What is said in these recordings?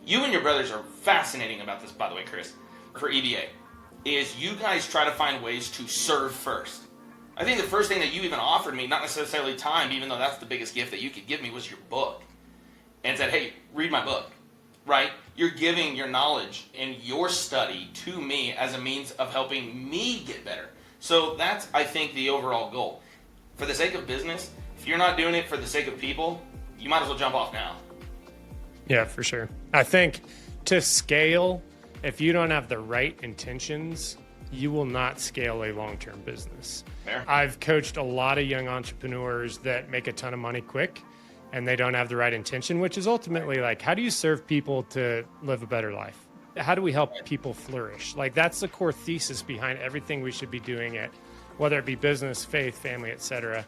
you and your brothers are fascinating about this, by the way, Chris, for EBA, is you guys try to find ways to serve first. I think the first thing that you even offered me, not necessarily time, even though that's the biggest gift that you could give me, was your book. And said, hey, read my book, right? You're giving your knowledge and your study to me as a means of helping me get better. So that's, I think, the overall goal. For the sake of business, if you're not doing it for the sake of people, you might as well jump off now. Yeah, for sure. I think to scale, if you don't have the right intentions, you will not scale a long-term business. Fair. I've coached a lot of young entrepreneurs that make a ton of money quick and they don't have the right intention, which is ultimately like, how do you serve people to live a better life? How do we help people flourish? Like, that's the core thesis behind everything we should be doing at, whether it be business, faith, family, etc.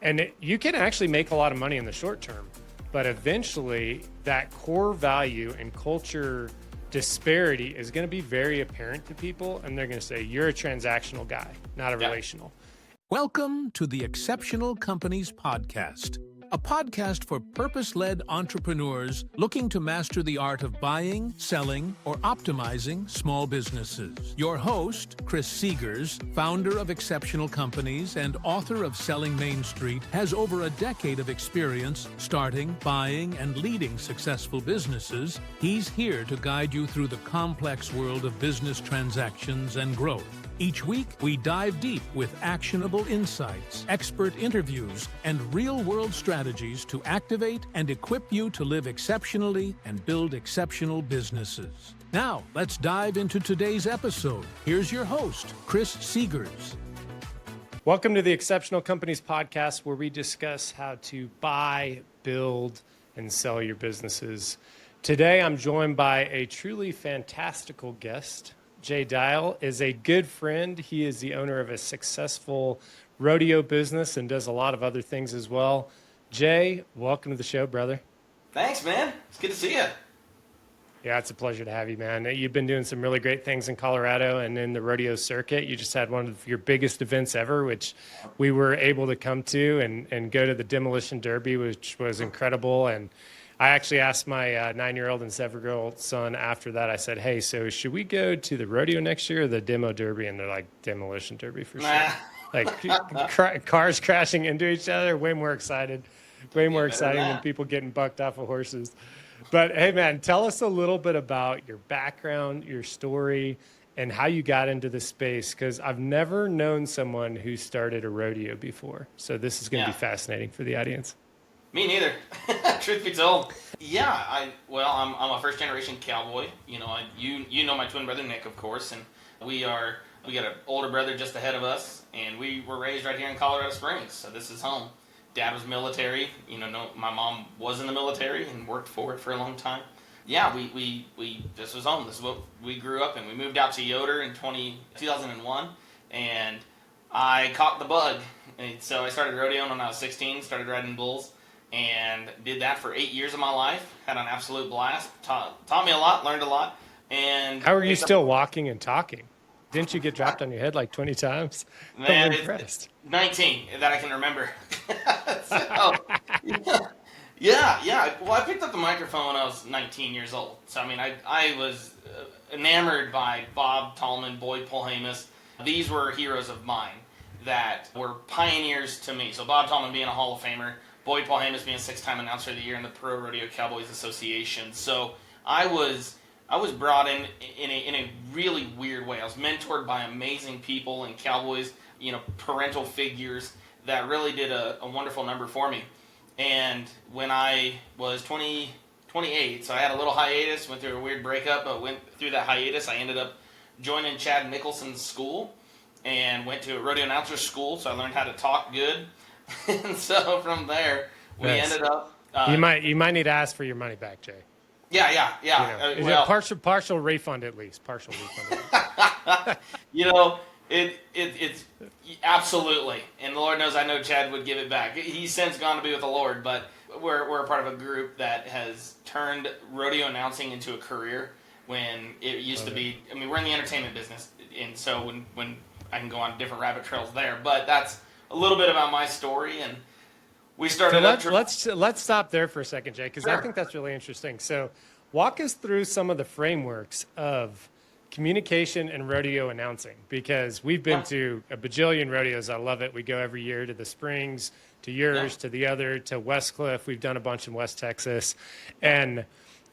And you can actually make a lot of money in the short term, but eventually that core value and culture disparity is going to be very apparent to people, and they're going to say, you're a transactional guy, not a relational. Welcome to the Exceptional Companies Podcast, a podcast for purpose-led entrepreneurs looking to master the art of buying, selling, or optimizing small businesses. Your host, Chris Seegers, founder of Exceptional Companies and author of Selling Main Street, has over a decade of experience starting, buying, and leading successful businesses. He's here to guide you through the complex world of business transactions and growth. Each week, we dive deep with actionable insights, expert interviews, and real-world strategies to activate and equip you to live exceptionally and build exceptional businesses. Now, let's dive into today's episode. Here's your host, Chris Seegers. Welcome to the Exceptional Companies Podcast, where we discuss how to buy, build, and sell your businesses. Today, I'm joined by a truly fantastical guest. Jay Dial is a good friend. He is the owner of a successful rodeo business and does a lot of other things as well. Jay, welcome to the show, brother. Thanks, man. It's good to see you. Yeah, it's a pleasure to have you, man. You've been doing some really great things in Colorado and in the rodeo circuit. You just had one of your biggest events ever, which we were able to come to and go to the Demolition Derby, which was incredible. And I actually asked my 9-year-old and 7-year-old son after that. I said, hey, so should we go to the rodeo next year or the demo derby? And they're like, Demolition Derby for sure. Like cars crashing into each other, way more exciting than people getting bucked off of horses. But hey, man, tell us a little bit about your background, your story, and how you got into the space, because I've never known someone who started a rodeo before. So this is going to be fascinating for the audience. Me neither. Truth be told. Yeah, I'm a first generation cowboy. You know my twin brother Nick, of course, and we got an older brother just ahead of us, and we were raised right here in Colorado Springs, so this is home. Dad was military. My mom was in the military and worked for it for a long time. Yeah, we this was home. This is what we grew up in. We moved out to Yoder in 2001, and I caught the bug, and so I started rodeoing when I was 16. Started riding bulls. And did that for 8 years of my life. Had an absolute blast. Taught me a lot, learned a lot. And how are you still walking and talking? Didn't you get dropped on your head like 20 times? Man, I'm impressed. 19 that I can remember. Yeah. Well, I picked up the microphone when I was 19 years old. So, I was enamored by Bob Tallman, Boyd Polhamus. These were heroes of mine that were pioneers to me. So Bob Tallman being a Hall of Famer, Boyd Polhamus being a 6-time Announcer of the Year in the Pro Rodeo Cowboys Association. So I was brought in a really weird way. I was mentored by amazing people and cowboys, parental figures that really did a wonderful number for me. And when I was 28, so I had a little hiatus, went through a weird breakup, but went through that hiatus. I ended up joining Chad Mickelson's school and went to a rodeo announcer school, so I learned how to talk good. And so from there, we ended up. You might need to ask for your money back, Jay. Yeah. Is it partial refund at least? Partial refund. It's absolutely, and the Lord knows I know Chad would give it back. He's since gone to be with the Lord, but we're a part of a group that has turned rodeo announcing into a career when it used to be. We're in the entertainment business, and so when I can go on different rabbit trails there, but that's a little bit about my story, and we started. So let's stop there for a second, Jay, because I think that's really interesting. So Walk us through some of the frameworks of communication and rodeo announcing, because we've been to a bajillion rodeos. I love it. We go every year to the Springs, to yours, to the other, to Westcliff. We've done a bunch in West Texas. And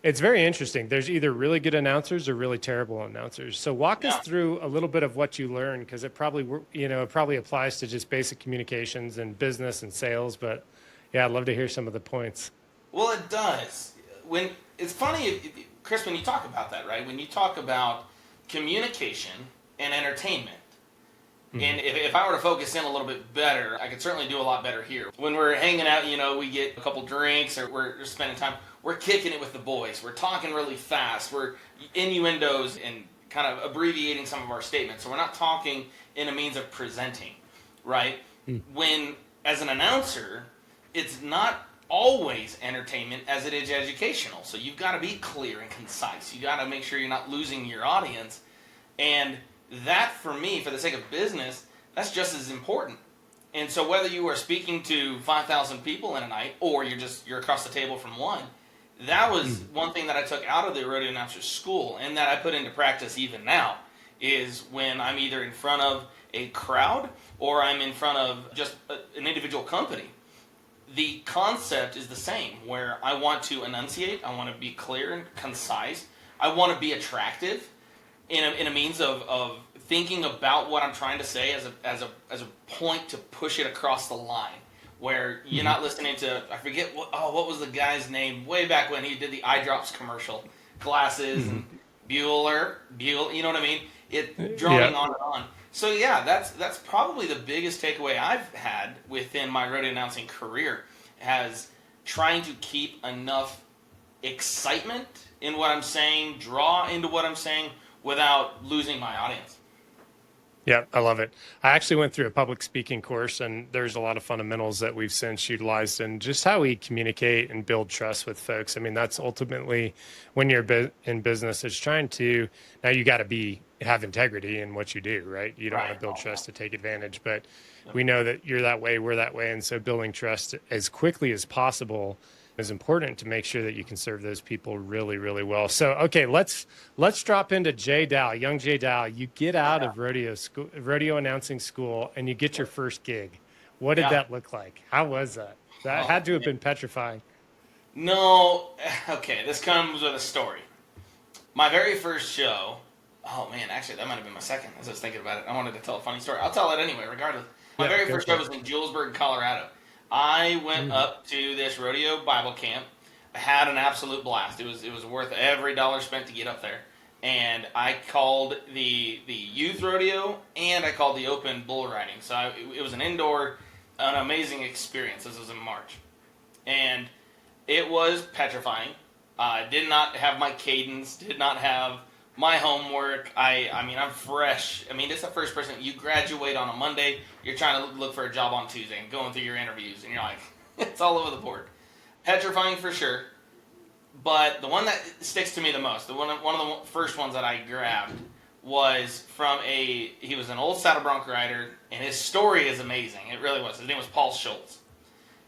it's very interesting. There's either really good announcers or really terrible announcers. So walk us through a little bit of what you learned, because it probably, it probably applies to just basic communications and business and sales. But yeah, I'd love to hear some of the points. Well, it does. When it's funny, Chris, when you talk about that, right? When you talk about communication and entertainment, and if I were to focus in a little bit better, I could certainly do a lot better here. When we're hanging out, we get a couple drinks or we're just spending time, we're kicking it with the boys. We're talking really fast. We're innuendos and kind of abbreviating some of our statements. So we're not talking in a means of presenting, right? When, as an announcer, it's not always entertainment as it is educational. So you've got to be clear and concise. You got to make sure you're not losing your audience. And that, for me, for the sake of business, that's just as important. And so whether you are speaking to 5,000 people in a night or you're across the table from one, that was one thing that I took out of the rodeo announcer school and that I put into practice even now, is when I'm either in front of a crowd or I'm in front of just an individual company. The concept is the same, where I want to enunciate, I want to be clear and concise, I want to be attractive in a means of thinking about what I'm trying to say as a point to push it across the line, where you're not listening to, I forget what was the guy's name way back when he did the eye drops commercial, glasses and Bueller, you know what I mean? It droning on and on. So yeah, that's probably the biggest takeaway I've had within my rodeo announcing career, has trying to keep enough excitement in what I'm saying, draw into what I'm saying without losing my audience. Yeah, I love it. I actually went through a public speaking course, and there's a lot of fundamentals that we've since utilized in just how we communicate and build trust with folks. I mean, that's ultimately when you're in business, it's trying to, now you got to have integrity in what you do, right? You don't want to build trust to take advantage, but we know that you're that way, we're that way. And so building trust as quickly as possible is important to make sure that you can serve those people really, really well. So, okay, let's drop into Jay Dow, young Jay Dow. You get out of rodeo announcing school, and you get your first gig. What did that look like? How was that? That had to have been petrifying. No, okay, this comes with a story. My very first show, oh man, actually that might have been my second as I was thinking about it. I wanted to tell a funny story. I'll tell it anyway, regardless. My very first show was in Julesburg, Colorado. I went up to this rodeo Bible camp. I had an absolute blast. It was worth every dollar spent to get up there. And I called the youth rodeo and I called the open bull riding. So it was an amazing experience. This was in March. And it was petrifying. Did not have my cadence, did not have my homework. I mean, I'm fresh. I mean, it's the first person. You graduate on a Monday. You're trying to look for a job on Tuesday and going through your interviews. And you're like, it's all over the board. Petrifying for sure. But the one that sticks to me the most, one of the first ones that I grabbed was from he was an old saddle bronc rider. And his story is amazing. It really was. His name was Paul Schultz.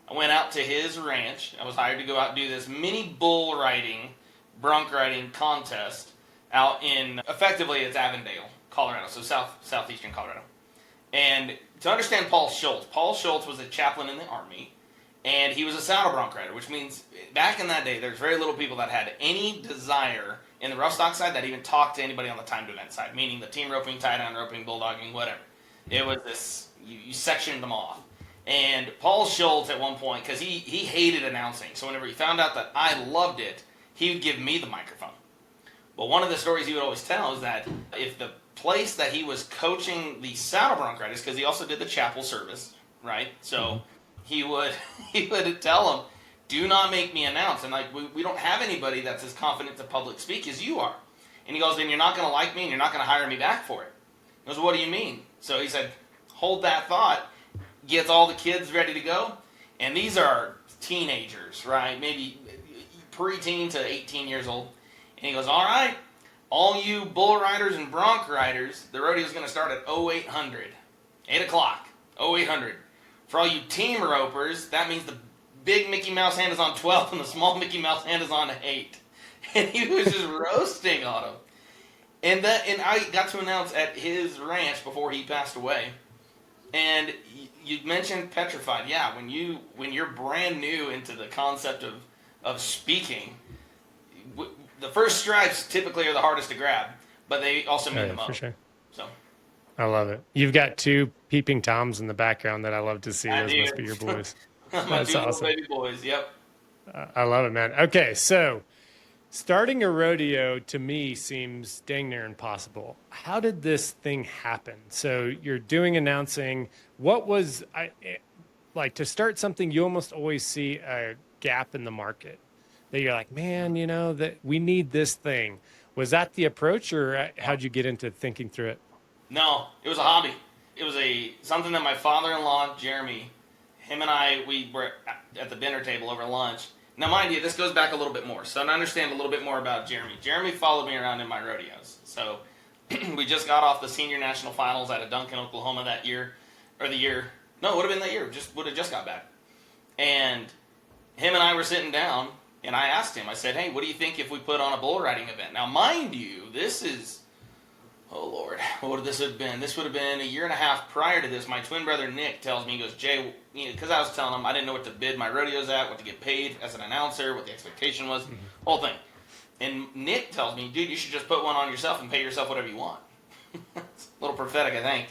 I went out to his ranch. I was hired to go out and do this mini bull riding, bronc riding contest out in, effectively, it's Avondale, Colorado, so southeastern Colorado. And to understand Paul Schultz was a chaplain in the Army, and he was a saddle bronc rider, which means back in that day, there's very little people that had any desire in the rough stock side that even talked to anybody on the timed event side, meaning the team roping, tie-down roping, bulldogging, whatever. It was this, you sectioned them off. And Paul Schultz at one point, because he hated announcing, so whenever he found out that I loved it, he would give me the microphone. But one of the stories he would always tell is that if the place that he was coaching the saddle bronc riders, because he also did the chapel service, right? So he would tell them, do not make me announce. And like, we don't have anybody that's as confident to public speak as you are. And he goes, then you're not going to like me and you're not going to hire me back for it. He goes, what do you mean? So he said, hold that thought. Gets all the kids ready to go. And these are teenagers, right? Maybe preteen to 18 years old. And he goes, all right, all you bull riders and bronc riders, the rodeo's going to start at 0800, 8 o'clock, 0800. For all you team ropers, that means the big Mickey Mouse hand is on 12 and the small Mickey Mouse hand is on 8. and he was just roasting on him. And I got to announce at his ranch before he passed away. And you mentioned petrified. Yeah, when you're brand new into the concept of speaking, the first stripes typically are the hardest to grab, but they also mean the most. For sure. So I love it. You've got two peeping toms in the background that I love to see. I Those do. must be your boys. My That's two little awesome. baby boys. Yep. I love it, man. Okay, so starting a rodeo to me seems dang near impossible. How did this thing happen? So you're doing announcing. What was like to start something? You almost always see a gap in the market that you're like, man, that we need this thing. Was that the approach, or how'd you get into thinking through it? No, it was a hobby. It was something that my father-in-law, Jeremy, him and I, we were at the dinner table over lunch. Now, mind you, this goes back a little bit more. So to understand a little bit more about Jeremy. Jeremy followed me around in my rodeos. So we just got off the senior national finals out of Duncan, Oklahoma that year. No, it would have been that year. Would have just got back. And him and I were sitting down, and I asked him, I said, hey, what do you think if we put on a bull riding event? Now, mind you, this is... Oh, Lord. What would this have been? This would have been a year and a half prior to this. My twin brother, Nick, tells me, he goes, Jay, because I was telling him I didn't know what to bid my rodeos at, what to get paid as an announcer, what the expectation was, whole thing. And Nick tells me, dude, you should just put one on yourself and pay yourself whatever you want. It's a little prophetic, I think.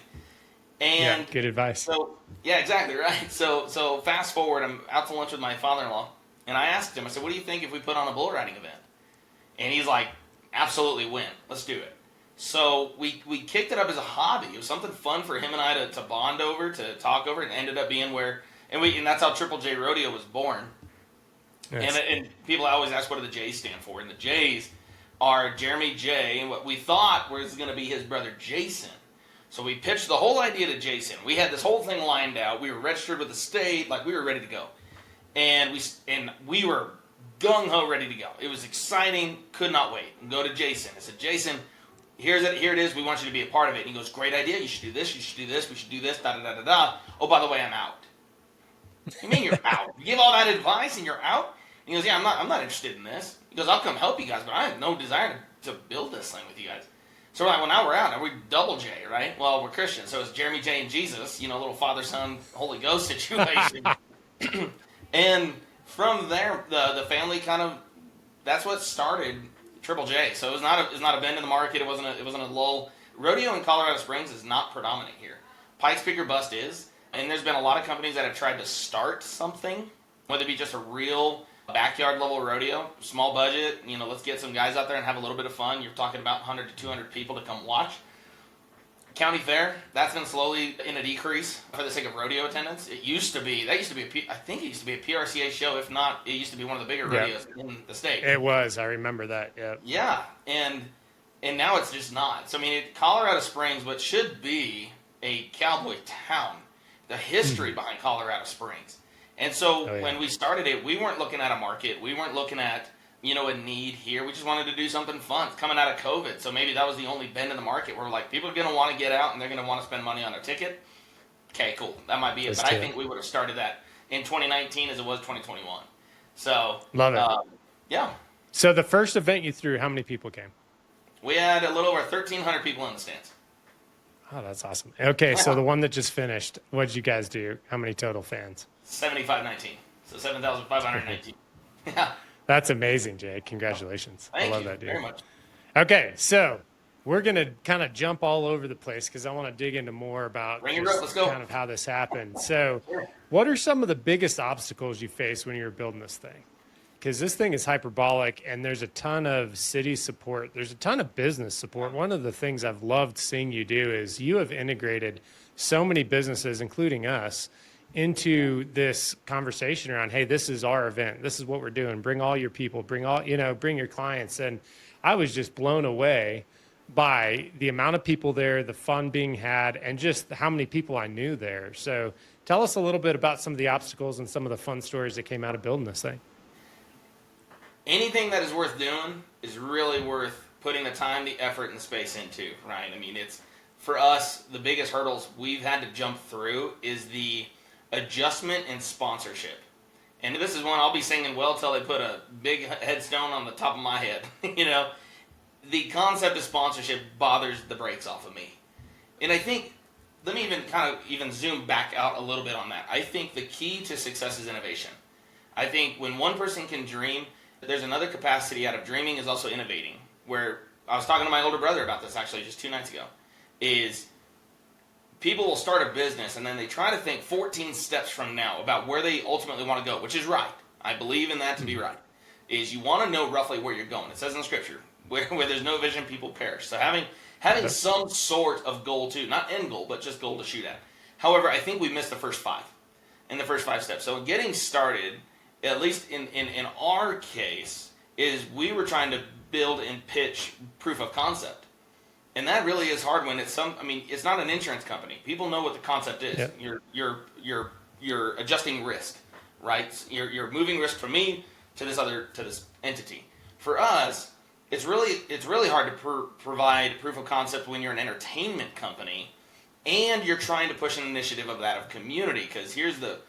And yeah, good advice. So, yeah, exactly, right? So fast forward, I'm out to lunch with my father-in-law, and I asked him, I said, what do you think if we put on a bull riding event? And he's like, absolutely win. Let's do it. So we kicked it up as a hobby. It was something fun for him and I to bond over, to talk over. It ended up being and that's how Triple J Rodeo was born. Yes. And people always ask what do the J's stand for, and the J's are Jeremy J, and what we thought was going to be his brother Jason. So we pitched the whole idea to Jason. We had this whole thing lined out. We were registered with the state, like we were ready to go, and we were gung ho ready to go. It was exciting. Could not wait. And go to Jason. I said, Jason, here it is. We want you to be a part of it. And he goes, great idea. You should do this. You should do this. We should do this. Da da da da da. Oh, by the way, I'm out. You mean you're out? You give all that advice and you're out? And he goes, yeah, I'm not interested in this. He goes, I'll come help you guys, but I have no desire to build this thing with you guys. So we're like, well, now we're out. Now we're double J, right? Well, we're Christians, so it's Jeremy J and Jesus, a little Father, Son, Holy Ghost situation. And from there, the family that's what started Triple J. So it was not a bend in the market. It wasn't a lull. Rodeo in Colorado Springs is not predominant here. Pikes Peak or Bust is, and there's been a lot of companies that have tried to start something, whether it be just a real backyard level rodeo, small budget. Let's get some guys out there and have a little bit of fun. You're talking about 100 to 200 people to come watch. County Fair, that's been slowly in a decrease for the sake of rodeo attendance. I think it used to be a PRCA show. If not, it used to be one of the bigger rodeos in the state. It was. I remember that. Yeah. Yeah, and now it's just not. So Colorado Springs, what should be a cowboy town, the history behind Colorado Springs. And so when we started it, we weren't looking at a market. We weren't looking at a need here. We just wanted to do something fun. It's coming out of COVID, so maybe that was the only bend in the market where we're like, people are going to want to get out and they're going to want to spend money on a ticket. Okay, cool. That might be it. But I think we would have started that in 2019 as it was 2021. So love it. Yeah. So the first event you threw, how many people came? We had a little over 1,300 people in the stands. Oh, that's awesome. Okay, so the one that just finished, what did you guys do? How many total fans? 7,519. So 7,519. Yeah. That's amazing, Jay. Congratulations. Thank I love you that, dude. very much. Okay, so we're going to kind of jump all over the place because I want to dig into more about Let's go. kind of how this happened. So what are some of the biggest obstacles you faced when you were building this thing? Because this thing is hyperbolic and there's a ton of city support. There's a ton of business support. One of the things I've loved seeing you do is you have integrated so many businesses, including us, into this conversation around, hey, this is our event. This is what we're doing. Bring all your people, bring your clients. And I was just blown away by the amount of people there, the fun being had, and just how many people I knew there. So tell us a little bit about some of the obstacles and some of the fun stories that came out of building this thing. Anything that is worth doing is really worth putting the time, the effort, and the space into, right? It's, for us, the biggest hurdles we've had to jump through is the adjustment in sponsorship. and this is one I'll be singing well till they put a big headstone on the top of my head. The concept of sponsorship bothers the brakes off of me. And I think, let me even zoom back out a little bit on that. I think the key to success is innovation. I think when one person can dream, there's another capacity out of dreaming is also innovating. Where I was talking to my older brother about this actually just 2 nights ago, is people will start a business and then they try to think 14 steps from now about where they ultimately want to go, which is right. I believe in that to be right. Is you want to know roughly where you're going. It says in the scripture, where there's no vision, people perish. So having some sort of goal too, not end goal, but just goal to shoot at. However, I think we missed the first 5 steps. So getting started, at least in our case, is we were trying to build and pitch proof of concept. And that really is hard when it's it's not an insurance company. People know what the concept is. Yep. You're adjusting risk, right? You're moving risk from me to this entity. For us, it's really hard to provide proof of concept when you're an entertainment company and you're trying to push an initiative of community, because here's the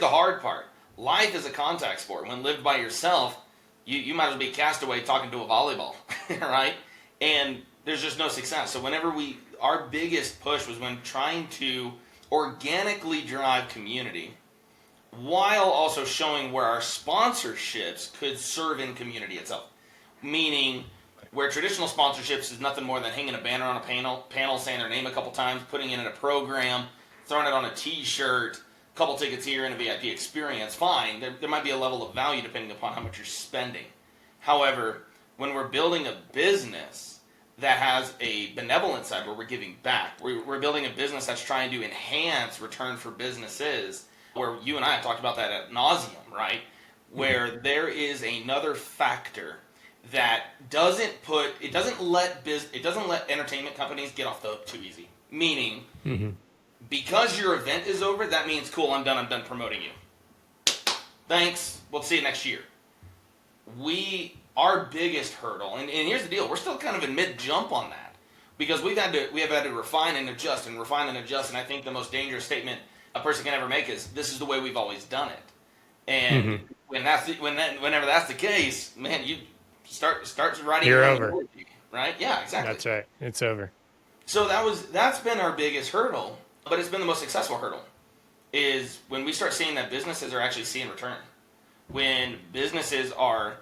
hard part. Life is a contact sport. When lived by yourself, you might as well be a castaway talking to a volleyball, right? And there's just no success. So our biggest push was when trying to organically drive community while also showing where our sponsorships could serve in community itself. Meaning, where traditional sponsorships is nothing more than hanging a banner on a panel, saying their name a couple times, putting it in a program, throwing it on a t-shirt, a couple tickets here and a VIP experience, fine. There might be a level of value depending upon how much you're spending. However, when we're building a business that has a benevolent side where we're giving back, we're building a business that's trying to enhance return for businesses, where you and I have talked about that ad nauseum, right? Where there is another factor that doesn't let entertainment companies get off the hook too easy. Meaning, because your event is over, that means, cool, I'm done promoting you. Thanks, we'll see you next year. Our biggest hurdle, and here's the deal, we're still kind of in mid-jump on that, because we have had to refine and adjust, and I think the most dangerous statement a person can ever make is, this is the way we've always done it. And whenever that's the case, man, you start writing. You're over. Right? Yeah, exactly. That's right. It's over. So that's been our biggest hurdle, but it's been the most successful hurdle, is when we start seeing that businesses are actually seeing return. When businesses are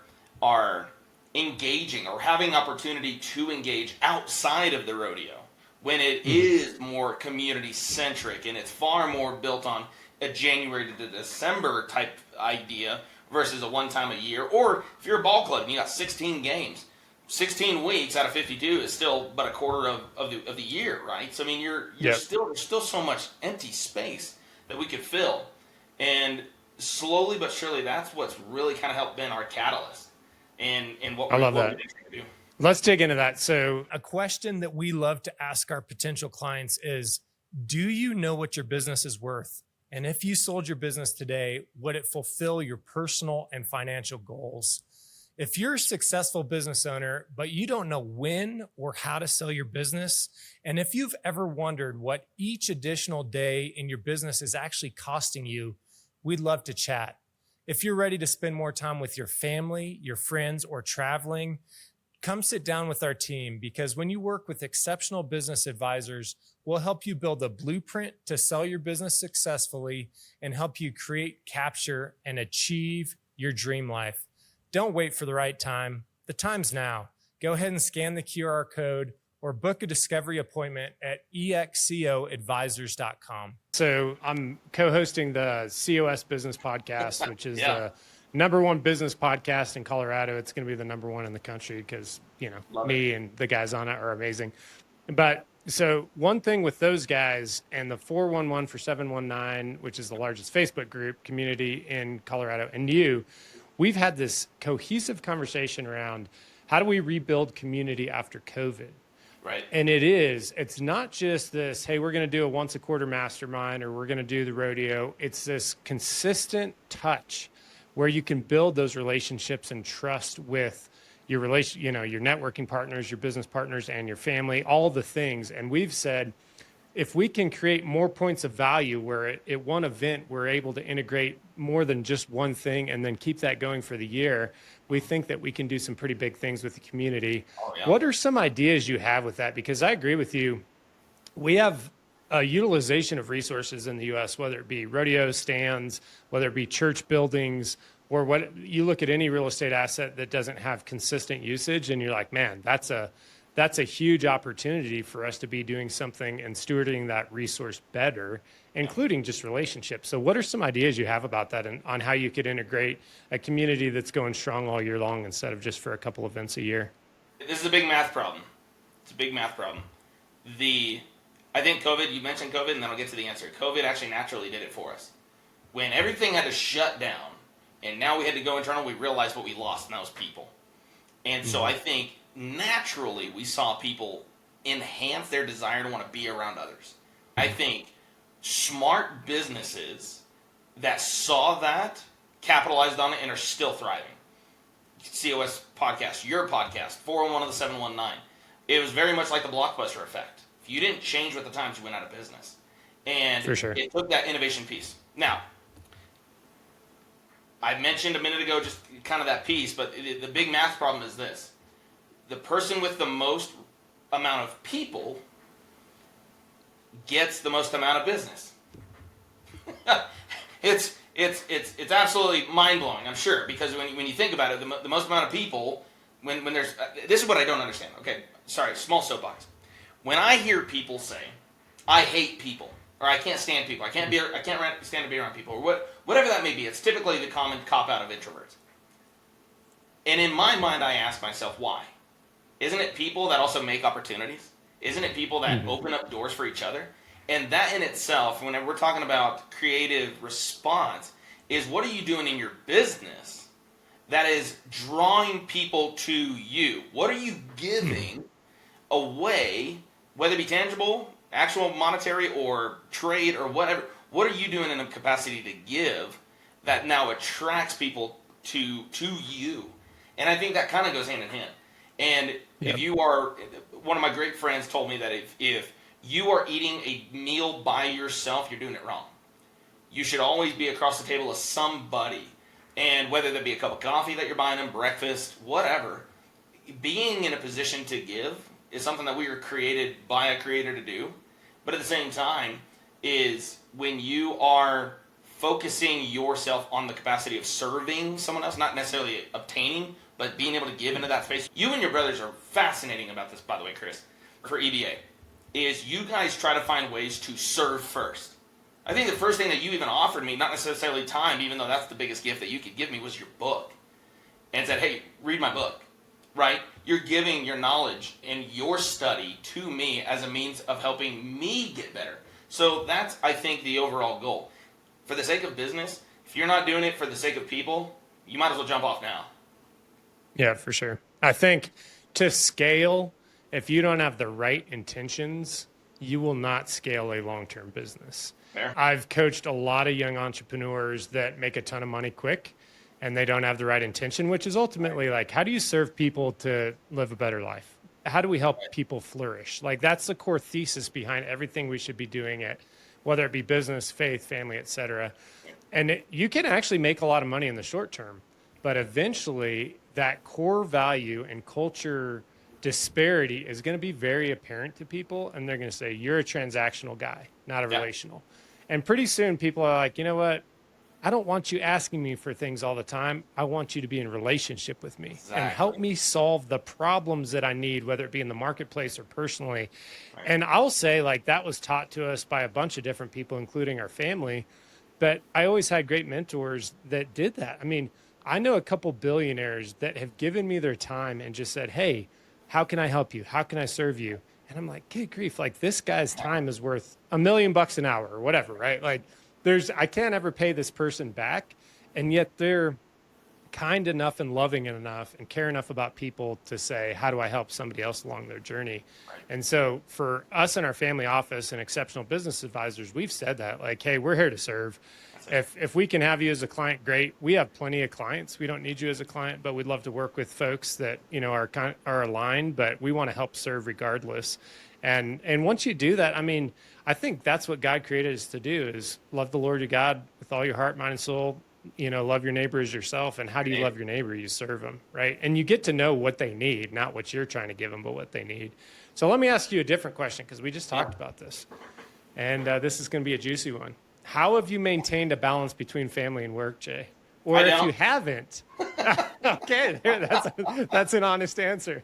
engaging or having opportunity to engage outside of the rodeo, when it is more community centric and it's far more built on a January to December type idea versus a one time a year. Or if you're a ball club and you got 16 games, 16 weeks out of 52 is still but a quarter of the year, right? So I mean, there's still so much empty space that we could fill, and slowly but surely, that's what's really kind of helped been our catalyst, and what we're trying to do. Let's dig into that. So a question that we love to ask our potential clients is, do you know what your business is worth? And if you sold your business today, would it fulfill your personal and financial goals? If you're a successful business owner, but you don't know when or how to sell your business, and if you've ever wondered what each additional day in your business is actually costing you, we'd love to chat. If you're ready to spend more time with your family, your friends, or traveling, come sit down with our team, because when you work with exceptional business advisors, we'll help you build a blueprint to sell your business successfully and help you create, capture, and achieve your dream life. Don't wait for the right time. The time's now. Go ahead and scan the QR code or book a discovery appointment at excoadvisors.com. So I'm co-hosting the COS Business Podcast, which is the #1 business podcast in Colorado. It's going to be the #1 in the country because, me and the guys on it are amazing. But so one thing with those guys and the 411 for 719, which is the largest Facebook group community in Colorado, and we've had this cohesive conversation around how do we rebuild community after COVID? Right. And it's not just this, hey, we're going to do a once a quarter mastermind or we're going to do the rodeo. It's this consistent touch where you can build those relationships and trust with your your networking partners, your business partners, and your family, all the things. And we've said, if we can create more points of value where at one event we're able to integrate more than just one thing and then keep that going for the year, we think that we can do some pretty big things with the community. Oh, yeah. What are some ideas you have with that? Because I agree with you. We have a utilization of resources in the U.S., whether it be rodeo stands, whether it be church buildings, or what you look at any real estate asset that doesn't have consistent usage, and you're like, man, that's a huge opportunity for us to be doing something and stewarding that resource better, including just relationships. So what are some ideas you have about that and on how you could integrate a community that's going strong all year long instead of just for a couple events a year? This is a big math problem. It's a big math problem. I think COVID, you mentioned COVID, and then I'll get to the answer. COVID actually naturally did it for us. When everything had to shut down, and now we had to go internal, we realized what we lost, and that was people. And so I think naturally we saw people enhance their desire to want to be around others. I think smart businesses that saw that capitalized on it and are still thriving. COS podcast, your podcast, 401 of the 719. It was very much like the Blockbuster effect. If you didn't change with the times, you went out of business. And For sure. It took that innovation piece. Now, I mentioned a minute ago just kind of that piece, but the big math problem is this. The person with the most amount of people gets the most amount of business. It's absolutely mind-blowing, I'm sure, because when you think about it, the most amount of people, when there's, this is what I don't understand. Okay, sorry, small soapbox. When I hear people say, I hate people, or I can't stand people, I can't stand to be around people, or whatever that may be, it's typically the common cop-out of introverts. And in my mind, I ask myself, why? Isn't it people that also make opportunities? Isn't it people that open up doors for each other? And that in itself, whenever we're talking about creative response, is what are you doing in your business that is drawing people to you? What are you giving away, whether it be tangible, actual monetary, or trade, or whatever? What are you doing in a capacity to give that now attracts people to you? And I think that kind of goes hand in hand. And if you are, one of my great friends told me that if you are eating a meal by yourself, you're doing it wrong. You should always be across the table with somebody. And whether that be a cup of coffee that you're buying them, breakfast, whatever, being in a position to give is something that we were created by a creator to do. But at the same time, is when you are focusing yourself on the capacity of serving someone else, not necessarily obtaining, but being able to give into that space. You and your brothers are fascinating about this, by the way, Chris, for EBA, is you guys try to find ways to serve first. I think the first thing that you even offered me, not necessarily time, even though that's the biggest gift that you could give me, was your book. And said, hey, read my book, right? You're giving your knowledge and your study to me as a means of helping me get better. So that's, I think, the overall goal. For the sake of business, if you're not doing it for the sake of people, you might as well jump off now. Yeah, for sure. I think to scale, if you don't have the right intentions, you will not scale a long-term business. Fair. I've coached a lot of young entrepreneurs that make a ton of money quick and they don't have the right intention, which is ultimately like, how do you serve people to live a better life? How do we help people flourish? Like, that's the core thesis behind everything we should be doing at, whether it be business, faith, family, et cetera. And you can actually make a lot of money in the short term, but eventually that core value and culture disparity is going to be very apparent to people. And they're going to say, you're a transactional guy, not a relational. And pretty soon people are like, you know what? I don't want you asking me for things all the time. I want you to be in relationship with me and help me solve the problems that I need, whether it be in the marketplace or personally. Right. And I'll say, like, that was taught to us by a bunch of different people, including our family. But I always had great mentors that did that. I mean, I know a couple billionaires that have given me their time and just said, hey, how can I help you? How can I serve you? And I'm like, good grief, like, this guy's time is worth $1 million an hour or whatever, right? Like, I can't ever pay this person back, and yet they're kind enough and loving enough and care enough about people to say, how do I help somebody else along their journey? Right. And so for us in our family office and exceptional business advisors, we've said that, like, hey, we're here to serve. If we can have you as a client, great. We have plenty of clients. We don't need you as a client, but we'd love to work with folks that, you know, are aligned, but we want to help serve regardless. And once you do that, I mean, I think that's what God created us to do, is love the Lord your God with all your heart, mind, and soul. You know, love your neighbor as yourself. And how do you love your neighbor? You serve them, right? And you get to know what they need, not what you're trying to give them, but what they need. So let me ask you a different question, because we just talked about this. And this is going to be a juicy one. How have you maintained a balance between family and work, Jay? Or if you haven't, okay, that's an honest answer.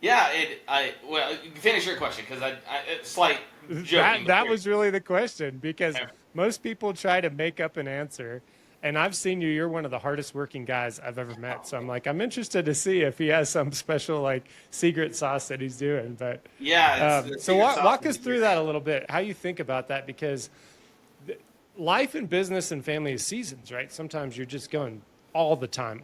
Yeah, well, you can finish your question, because it's like joking. That was really the question, because most people try to make up an answer. And I've seen you, you're one of the hardest working guys I've ever met. So I'm like, I'm interested to see if he has some special like secret sauce that he's doing. But yeah, so walk us through that a little bit, how you think about that, because life and business and family is seasons, right? Sometimes you're just going all the time.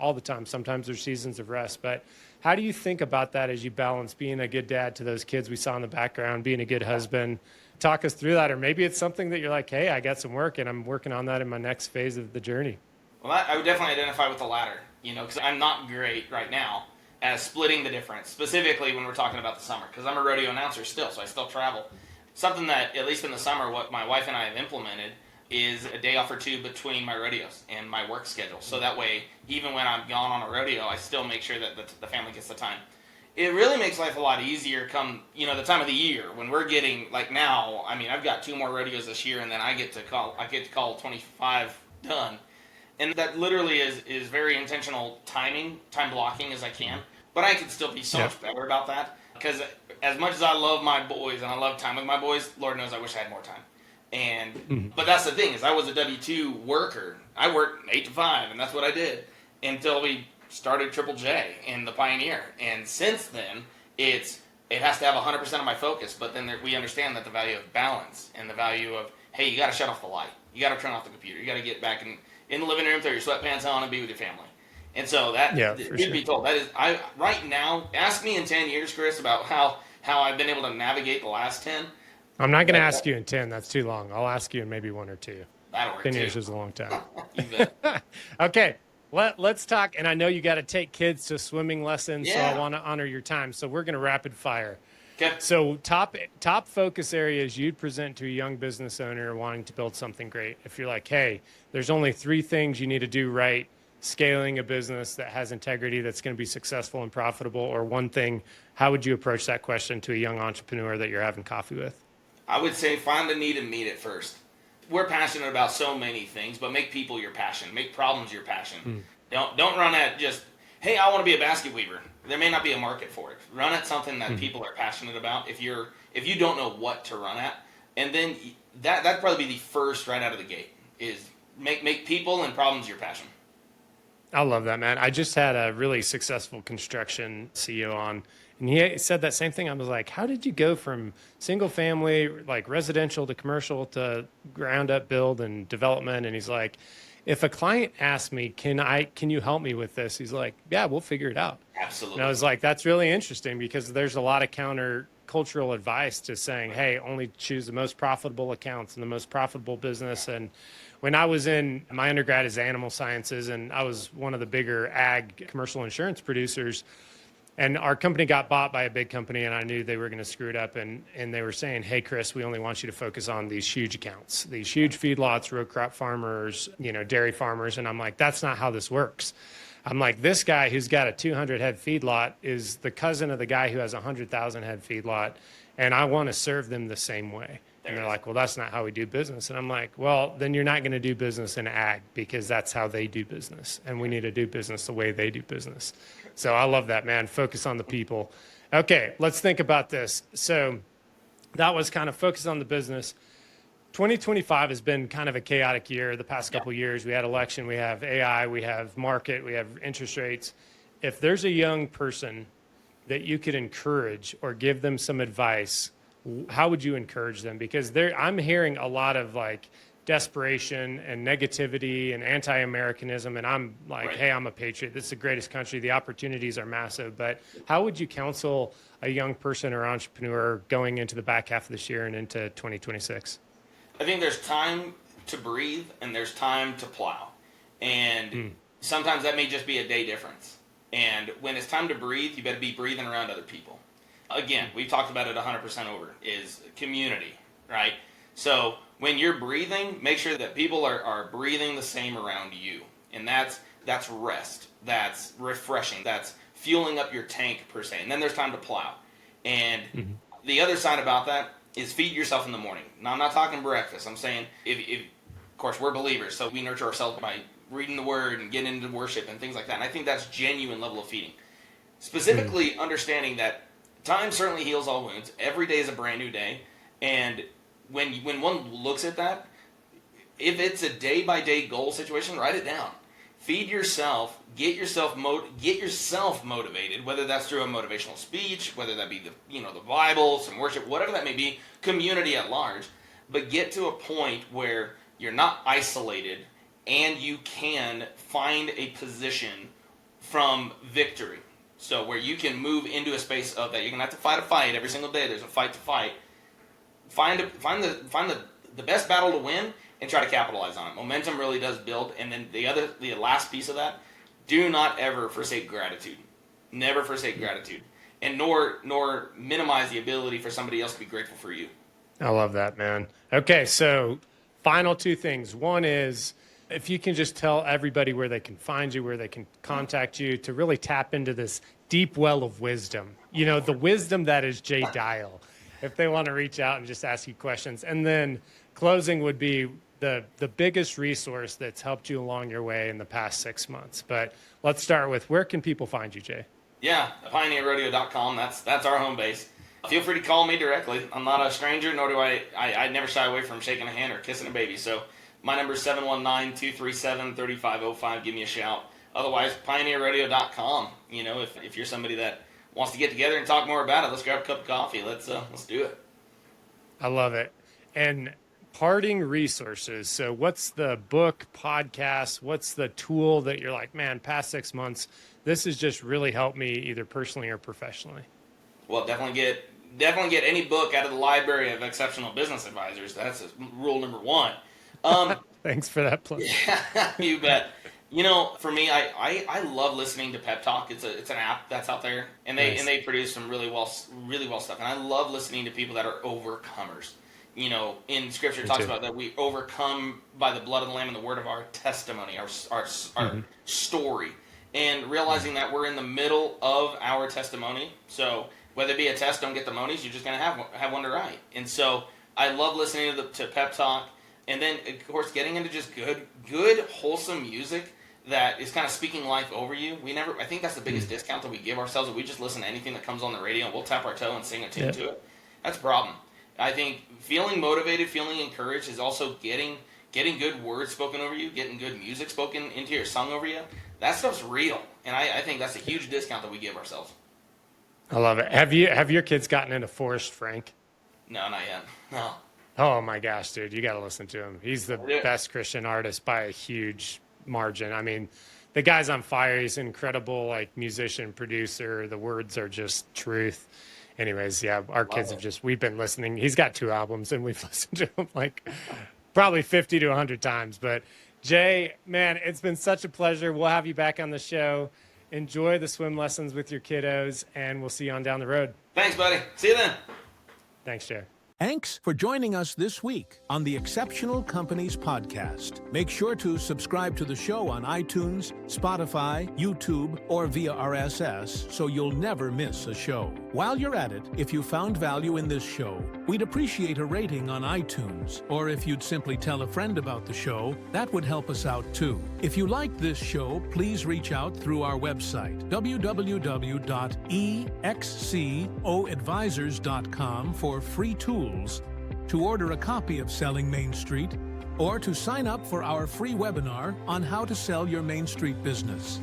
Sometimes there's seasons of rest. But how do you think about that as you balance being a good dad to those kids we saw in the background, being a good husband? Talk us through that. Or maybe it's something that you're like, hey, I got some work and I'm working on that in my next phase of the journey. Well, I would definitely identify with the latter, you know, because I'm not great right now at splitting the difference, specifically when we're talking about the summer, because I'm a rodeo announcer still, so I still travel. Something that, at least in the summer, what my wife and I have implemented is a day off or two between my rodeos and my work schedule. So that way, even when I'm gone on a rodeo, I still make sure that the family gets the time. It really makes life a lot easier come, you know, the time of the year when we're getting, like now, I mean, I've got 2 more rodeos this year, and then I get to call 25 done. And that literally is very intentional time blocking as I can. But I could still be so much better about that, because as much as I love my boys and I love time with my boys, Lord knows I wish I had more time. And but that's the thing, is I was a W-2 worker. I worked 8 to 5, and that's what I did until we started Triple J and the Pioneer. And since then, it has to have 100% of my focus. But then we understand that the value of balance and the value of, hey, you got to shut off the light. You got to turn off the computer. You got to get back in the living room, throw your sweatpants on, and be with your family. And so that should be told. That is, right now, ask me in 10 years, Chris, about how I've been able to navigate the last 10. I'm not going to ask you in 10. That's too long. I'll ask you in maybe 1 or 2. That'll work 10 too. years is a long time. You bet. Okay. Let's talk. And I know you got to take kids to swimming lessons, so Yeah. I want to honor your time. So we're going to rapid fire. Okay. So top focus areas you'd present to a young business owner wanting to build something great. If you're like, hey, there's only 3 things you need to do right, scaling a business that has integrity, that's going to be successful and profitable, or 1 thing, how would you approach that question to a young entrepreneur that you're having coffee with? I would say find the need and meet it first. We're passionate about so many things, but make people your passion. Make problems your passion. Don't run at just, hey, I want to be a basket weaver. There may not be a market for it. Run at something that people are passionate about. If you don't know what to run at, and then that'd probably be the first right out of the gate, is make people and problems your passion. I love that, man. I just had a really successful construction CEO on, and he said that same thing. I was like, how did you go from single family, like residential, to commercial, to ground up build and development? And he's like, if a client asks me, can you help me with this? He's like, yeah, we'll figure it out. Absolutely. And I was like, that's really interesting, because there's a lot of counter cultural advice to saying, hey, only choose the most profitable accounts and the most profitable business. And when I was in my undergrad is animal sciences, and I was one of the bigger ag commercial insurance producers, and our company got bought by a big company, and I knew they were going to screw it up. And they were saying, hey, Chris, we only want you to focus on these huge accounts, these huge feedlots, row crop farmers, dairy farmers. And I'm like, that's not how this works. I'm like, this guy who's got a 200 head feedlot is the cousin of the guy who has a 100,000 head feedlot, and I want to serve them the same way. And they're like, well, that's not how we do business. And I'm like, well, then you're not going to do business in ag, because that's how they do business. And we need to do business the way they do business. So I love that, man. Focus on the people. Okay, let's think about this. So that was kind of focus on the business. 2025 has been kind of a chaotic year. The past couple of years, we had election, we have AI, we have market, we have interest rates. If there's a young person that you could encourage or give them some advice, how would you encourage them? Because I'm hearing a lot of like desperation and negativity and anti-Americanism, and I'm like, hey, I'm a patriot. This is the greatest country. The opportunities are massive. But how would you counsel a young person or entrepreneur going into the back half of this year and into 2026? I think there's time to breathe and there's time to plow. And sometimes that may just be a day difference. And when it's time to breathe, you better be breathing around other people. Again, we've talked about it 100% over, is community, right? So when you're breathing, make sure that people are breathing the same around you. And that's rest. That's refreshing. That's fueling up your tank, per se. And then there's time to plow. And the other side about that is feed yourself in the morning. Now, I'm not talking breakfast. I'm saying, if of course, we're believers, so we nurture ourselves by reading the Word and getting into worship and things like that. And I think that's genuine level of feeding. Specifically understanding that time certainly heals all wounds. Every day is a brand new day. And when one looks at that, if it's a day-by-day goal situation, write it down. Feed yourself, get yourself motivated, whether that's through a motivational speech, whether that be the Bible, some worship, whatever that may be, community at large. But get to a point where you're not isolated and you can find a position from victory. So where you can move into a space of that you're gonna have to fight a fight every single day. There's a fight to fight. Find the best battle to win and try to capitalize on it. Momentum really does build. And then the last piece of that, do not ever forsake gratitude. Never forsake gratitude, and nor minimize the ability for somebody else to be grateful for you. I love that, man. Okay, so final two things. One is, if you can just tell everybody where they can find you, where they can contact you to really tap into this deep well of wisdom. The wisdom that is Jay Dial, if they want to reach out and just ask you questions. And then closing would be the biggest resource that's helped you along your way in the past 6 months. But let's start with, where can people find you, Jay? Yeah, pioneerrodeo.com. That's our home base. Feel free to call me directly. I'm not a stranger, nor do I never shy away from shaking a hand or kissing a baby. So my number is 719-237-3505. Give me a shout. Otherwise, pioneerrodeo.com. If you're somebody that wants to get together and talk more about it, let's grab a cup of coffee. Let's do it. I love it. And parting resources. So what's the book, podcast, what's the tool that you're like, man, past 6 months, this has just really helped me either personally or professionally? Well, definitely get any book out of the library of exceptional business advisors. That's rule number one. Thanks for that plug. Yeah, you bet. For me, I love listening to Pep Talk. It's an app that's out there, and they produce some really well stuff. And I love listening to people that are overcomers. In Scripture, it talks about that we overcome by the blood of the Lamb and the word of our testimony, our story, and realizing that we're in the middle of our testimony. So whether it be a test, don't get the monies, you're just gonna have one to write. And so I love listening to Pep Talk, and then of course getting into just good wholesome music that is kind of speaking life over you. I think that's the biggest discount that we give ourselves. If we just listen to anything that comes on the radio and we'll tap our toe and sing a tune to it, that's a problem. I think feeling motivated, feeling encouraged is also getting good words spoken over you, getting good music spoken into your song over you. That stuff's real, and I think that's a huge discount that we give ourselves. I love it. Have your kids gotten into Forrest Frank? No, not yet. No. Oh my gosh, dude, you got to listen to him. He's the best Christian artist by a huge margin. I mean, the guy's on fire. He's an incredible musician, producer. The words are just truth. Anyways, yeah, our kids we've been listening. He's got 2 albums and we've listened to them probably 50 to 100 times. But Jay, man, it's been such a pleasure. We'll have you back on the show. Enjoy the swim lessons with your kiddos, and we'll see you on down the road. Thanks, buddy. See you then. Thanks, Jay. Thanks for joining us this week on the Exceptional Companies Podcast. Make sure to subscribe to the show on iTunes, Spotify, YouTube, or via RSS so you'll never miss a show. While you're at it, if you found value in this show, we'd appreciate a rating on iTunes. Or if you'd simply tell a friend about the show, that would help us out too. If you liked this show, please reach out through our website, www.excoadvisors.com, for free tools to order a copy of Selling Main Street, or to sign up for our free webinar on how to sell your Main Street business.